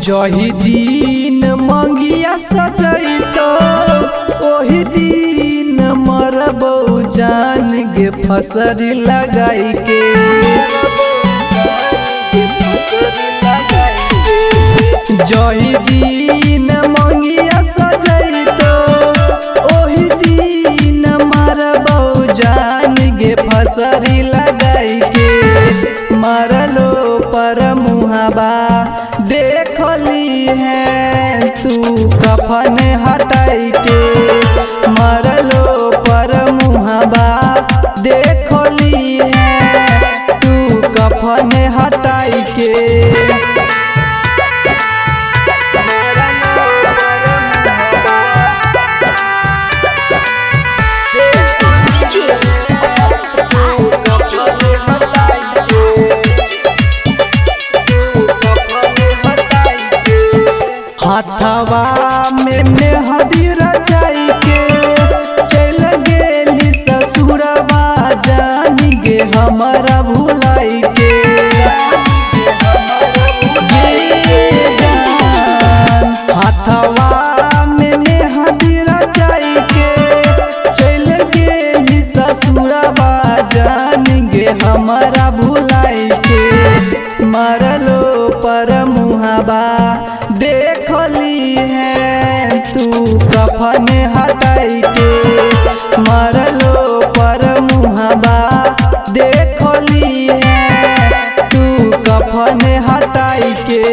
जही दिन मंगिया सजैतो ओही दिन मरबो जान गे फसरी लगाई के। जही दिन मंगिया सजैतो ओही दिन मरबो जान गे फसरी लगाई के। मरलो पर मुहाबा देखली है तू कफन हटाई के। मरलो पर मुहाबा देखली है तू कफन हटाई के। हाथवा में मेहदी रचाई के चल गेली ससुरवा जान गे हमारा भुलाई के। हाथवा में मेहदी रचाई के चल गेली ससुरवा जान गे हमारा भुलाई के। मरलो पर मुहाबा देखली है तू कफन हटाई के। मरलो पर मुहाबा देखली है तू कफन हटाई के।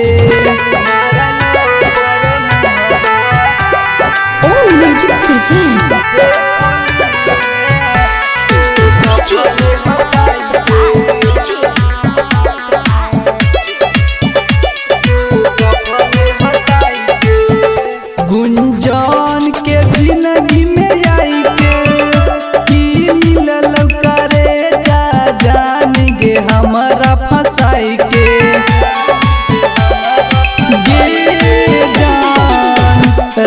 ओम म्यूजिक प्रेजेंट गुंजन के जिंदगी में आई के की मिलल करे जा जान गे हमारा फसाई के। गे जान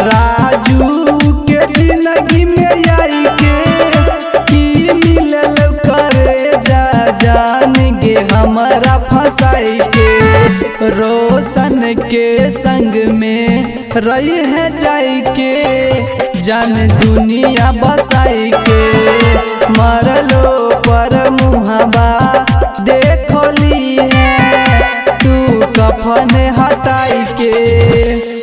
राजू के जिंदगी में आई के की मिलल करे जा जान गे हमारा फसाई के। रोशन के संग में रही है जाई के जान दुनिया बसाई के। मरलो पर मुहाबा देखली है तू कफन हटाई के।